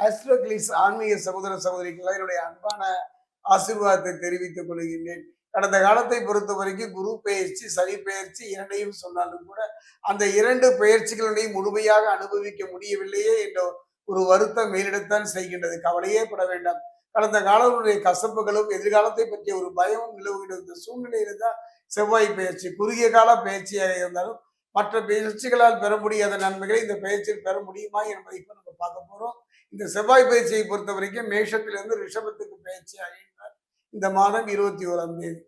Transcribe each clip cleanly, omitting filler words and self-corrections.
ஆஸ்ட்ரோகிளிஸ் ஆன்மீக சகோதர சகோதரிகள் என்னுடைய அன்பான ஆசீர்வாதத்தை தெரிவித்துக் கொள்கின்றேன். கடந்த காலத்தை பொறுத்த வரைக்கும் குரு பெயர்ச்சி, சனி பெயர்ச்சி இரண்டையும் சொன்னாலும் கூட அந்த இரண்டு பெயர்ச்சிகளையும் முழுமையாக அனுபவிக்க முடியவில்லையே என்ற ஒரு வருத்தம் மேலிடத்தான் செய்கின்றது. கவலையே பட வேண்டாம். கடந்த காலங்களுடைய கசப்புகளும் எதிர்காலத்தை பற்றிய ஒரு பயமும் நிலவுகின்ற இந்த சூழ்நிலையில தான் செவ்வாய் பெயர்ச்சி குறுகிய கால பயிற்சியாக இருந்தாலும் மற்ற பயிற்சிகளால் பெற முடியாத நன்மைகளை இந்த பயிற்சியில் பெற முடியுமா என்பதை இப்ப நம்ம பார்க்க போறோம். இந்த செவ்வாய் பயிற்சியை பொறுத்த வரைக்கும் மேஷத்திலிருந்து ரிஷபத்துக்கு பயிற்சி ஆகின்றார் இந்த மாதம் 21ஆம் தேதி.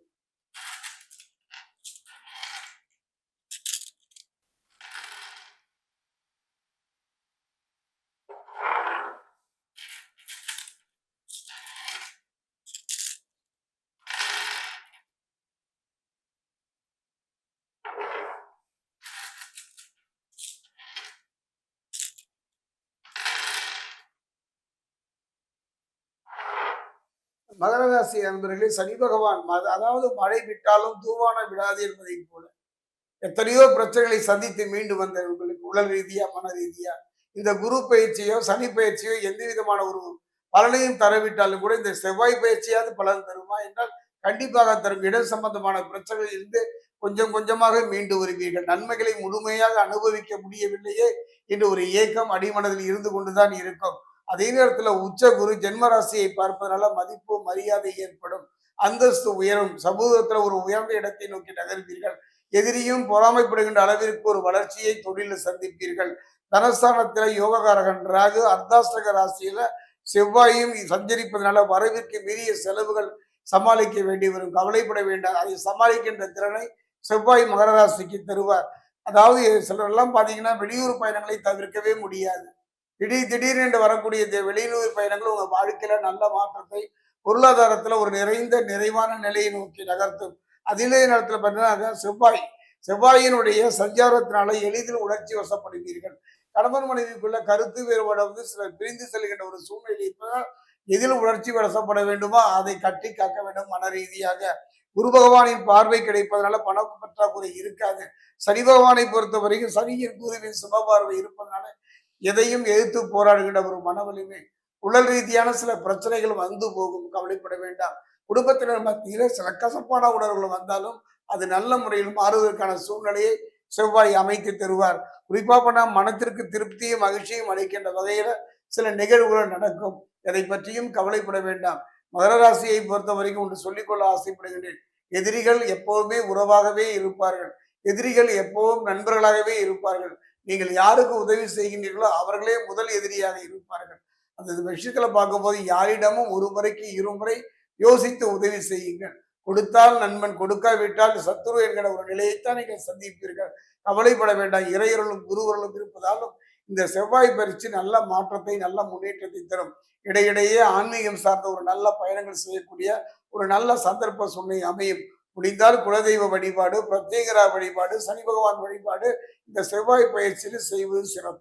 மகர ராசி அன்பர்களே, சனி பகவான் அதாவது மழை விட்டாலும் தூவான விடாது என்பதை போல எத்தனையோ பிரச்சனைகளை சந்தித்து மீண்டு வந்த உங்களுக்கு உடல் ரீதியா மன ரீதியா இந்த குரு பயிற்சியோ சனி பயிற்சியோ எந்த விதமான ஒரு பலனையும் தரவிட்டாலும் கூட இந்த செவ்வாய் பயிற்சியாவது பலன் தருமா என்றால் கண்டிப்பாக தரும். இடம் சம்பந்தமான பிரச்சனைகள் இருந்து கொஞ்சம் கொஞ்சமாக மீண்டு வருவீர்கள். நன்மைகளை முழுமையாக அனுபவிக்க முடியவில்லையே என்று ஒரு ஏக்கம் அடிமனதில் இருந்து கொண்டுதான் இருக்கும். அதே நேரத்துல உச்ச குரு ஜென்ம ராசியை பார்ப்பதனால மதிப்பு மரியாதை ஏற்படும், அந்தஸ்து உயரும், சமூகத்துல ஒரு உயர்ந்த இடத்தை நோக்கி நகர்வீர்கள். எதிரியும் பொறாமைப்படுகின்ற அளவிற்கு ஒரு வளர்ச்சியை தொழிலில் சந்திப்பீர்கள். தனஸ்தானத்துல யோககாரகன் ராகு அர்த்தாஷ்டக ராசியில செவ்வாயும் சஞ்சரிப்பதனால வரவிற்கு மீறிய செலவுகள் சமாளிக்க வேண்டி வரும். கவலைப்பட வேண்டாம், அதை சமாளிக்கின்ற திறனை செவ்வாய் மகர ராசிக்கு தருவார். அதாவது சிலர் எல்லாம் பாத்தீங்கன்னா வெளியூர் பயணங்களை தவிர்க்கவே முடியாது. திடீரென்று வரக்கூடிய இந்த வெளியூர் பயணங்கள் உங்க வாழ்க்கையில நல்ல மாற்றத்தை, பொருளாதாரத்துல ஒரு நிறைவான நிலையை நோக்கி நகர்த்தும். அதே நேரத்துல பார்த்தீங்கன்னா செவ்வாயினுடைய சஞ்சாரத்தினால எளிதில் உணர்ச்சி வசப்படுவீர்கள். கணவன் மனைவிக்குள்ள கருத்து வேறுபாடு வந்து சிலர் பிரிந்து செல்கின்ற ஒரு சூழ்நிலை இப்பதான் எதில் உணர்ச்சி வசப்பட வேண்டுமோ அதை கட்டி காக்க வேண்டும். மன ரீதியாக குரு பகவானின் பார்வை கிடைப்பதனால பண பற்றாக்குறை இருக்காது. சனி பகவானை பொறுத்த வரைக்கும் சனியின் குருவின் சுப பார்வை இருப்பதனால எதையும் எதிர்த்து போராடுகின்ற ஒரு மன வலிமை, உடல் ரீதியான சில பிரச்சனைகள் வந்து போகும். கவலைப்பட வேண்டாம். குடும்பத்தினர் மத்தியில சில கசப்பான உணர்வுகள் வந்தாலும் அது நல்ல முறையில் மாறுவதற்கான சூழ்நிலையை செவ்வாய் அமைத்து தருவார். குறிப்பா பண்ணா மனத்திற்கு திருப்தியும் மகிழ்ச்சியும் அளிக்கின்ற வகையில சில நிகழ்வுகள் நடக்கும். எதை பற்றியும் கவலைப்பட வேண்டாம். மகர ராசியை பொறுத்த வரைக்கும் ஒன்று சொல்லிக்கொள்ள ஆசைப்படுகின்றேன். எதிரிகள் எப்போதுமே உறவாகவே இருப்பார்கள். எதிரிகள் எப்போதும் நண்பர்களாகவே இருப்பார்கள். நீங்கள் யாருக்கு உதவி செய்கின்றீர்களோ அவர்களே முதல் எதிரியாக இருப்பார்கள். அந்த விஷயத்துல பார்க்கும்போது யாரிடமும் ஒரு முறைக்கு இருமுறை யோசித்து உதவி செய்யுங்கள். கொடுத்தால் நண்பன், கொடுக்காவிட்டால் சத்துரு என்கிற ஒரு நிலையைத்தான் நீங்கள் சந்திப்பீர்கள். கவலைப்பட வேண்டாம். இறையர்களும் குருவர்களும் இருப்பதாலும் இந்த செவ்வாய் பயிற்சி நல்ல மாற்றத்தை நல்ல முன்னேற்றத்தை தரும். இடையிடையே ஆன்மீகம் சார்ந்த ஒரு நல்ல பயணங்கள் செய்யக்கூடிய ஒரு நல்ல சந்தர்ப்ப சூழ்நிலை அமையும். முடிந்தால் குலதெய்வ வழிபாடு, பிரத்யேகரா வழிபாடு, சனி பகவான் வழிபாடு இந்த செவ்வாய் பயிற்சியில் செய்வது சிறப்பு.